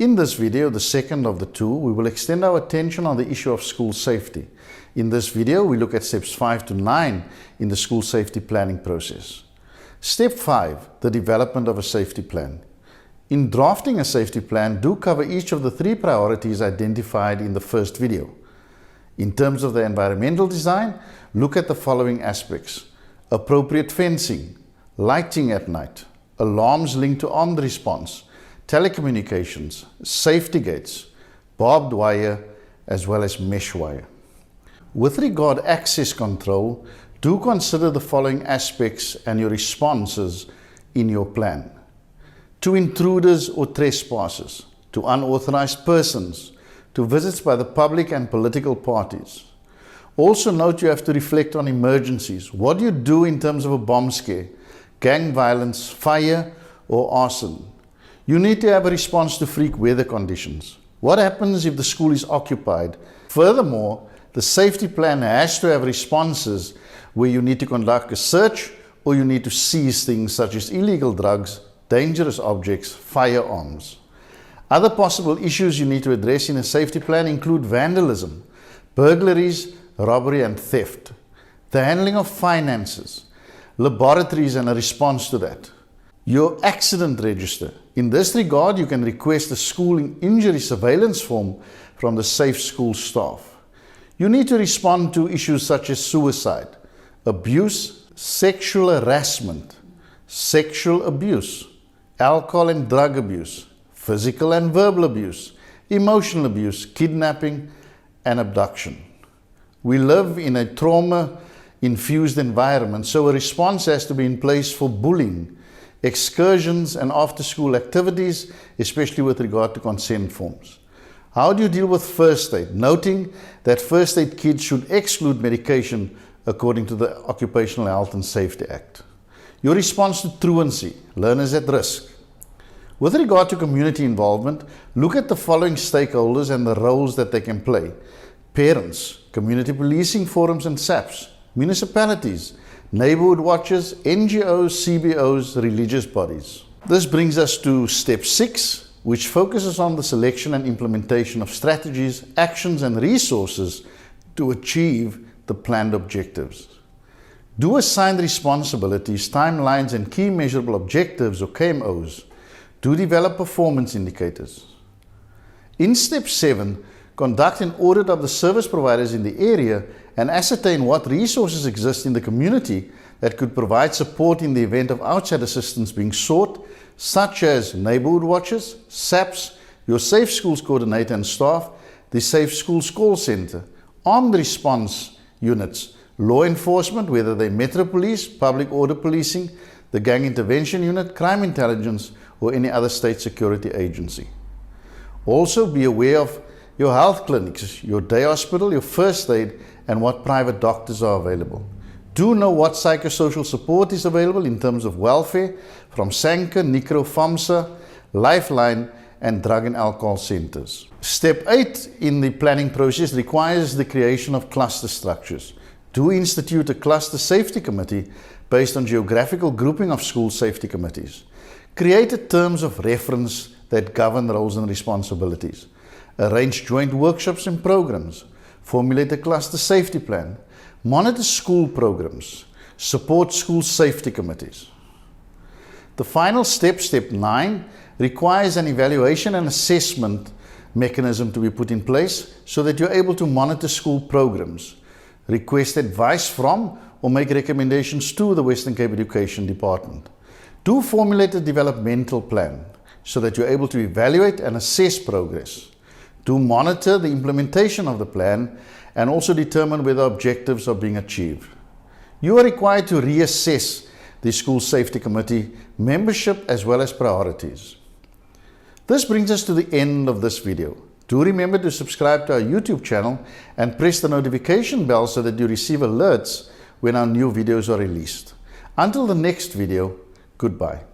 In this video, the second of the two, we will extend our attention on the issue of school safety. In this video, we look at steps 5 to 9 in the school safety planning process. Step 5, the development of a safety plan. In drafting a safety plan, do cover each of the 3 priorities identified in the first video. In terms of the environmental design, look at the following aspects: appropriate fencing, lighting at night, alarms linked to armed response, telecommunications, safety gates, barbed wire, as well as mesh wire. With regard to access control, do consider the following aspects and your responses in your plan: to intruders or trespassers, to unauthorized persons, to visits by the public and political parties. Also note you have to reflect on emergencies. What do you do in terms of a bomb scare, gang violence, fire, or arson? You need to have a response to freak weather conditions. What happens if the school is occupied? Furthermore, the safety plan has to have responses where you need to conduct a search or you need to seize things such as illegal drugs, dangerous objects, firearms. Other possible issues you need to address in a safety plan include vandalism, burglaries, robbery and theft, the handling of finances, laboratories and a response to that, your accident register. In this regard, you can request a school injury surveillance form from the safe school staff. You need to respond to issues such as suicide, abuse, sexual harassment, sexual abuse, alcohol and drug abuse, physical and verbal abuse, emotional abuse, kidnapping, and abduction. We live in a trauma-infused environment, so a response has to be in place for bullying, excursions, and after-school activities, especially with regard to consent forms. How do you deal with first aid? Noting that first aid kits should exclude medication according to the Occupational Health and Safety Act. Your response to truancy, learners at risk. With regard to community involvement, look at the following stakeholders and the roles that they can play: parents, community policing forums and SAPs, municipalities, neighborhood watches, NGOs, CBOs, religious bodies. This brings us to step 6, which focuses on the selection and implementation of strategies, actions, and resources to achieve the planned objectives. Do assign responsibilities, timelines, and key measurable objectives or KMOs. Do develop performance indicators. In step 7, conduct an audit of the service providers in the area and ascertain what resources exist in the community that could provide support in the event of outside assistance being sought, such as neighborhood watches, SAPs, your Safe Schools Coordinator and staff, the Safe Schools Call Center, armed response units, law enforcement, whether they're Metro Police, Public Order Policing, the Gang Intervention Unit, Crime Intelligence, or any other state security agency. Also be aware of your health clinics, your day hospital, your first aid, and what private doctors are available. Do know what psychosocial support is available in terms of welfare from SANCA, NICRO, FAMSA, Lifeline, and drug and alcohol centers. Step 8 in the planning process requires the creation of cluster structures. Do institute a cluster safety committee based on geographical grouping of school safety committees. Create terms of reference that govern roles and responsibilities. Arrange joint workshops and programs. Formulate a cluster safety plan. Monitor school programs. Support school safety committees. The final step, step 9, requires an evaluation and assessment mechanism to be put in place so that you're able to monitor school programs, request advice from, or make recommendations to the Western Cape Education Department. Do formulate a developmental plan so that you're able to evaluate and assess progress. Do monitor the implementation of the plan and also determine whether objectives are being achieved. You are required to reassess the School Safety Committee membership as well as priorities. This brings us to the end of this video. Do remember to subscribe to our YouTube channel and press the notification bell so that you receive alerts when our new videos are released. Until the next video, goodbye.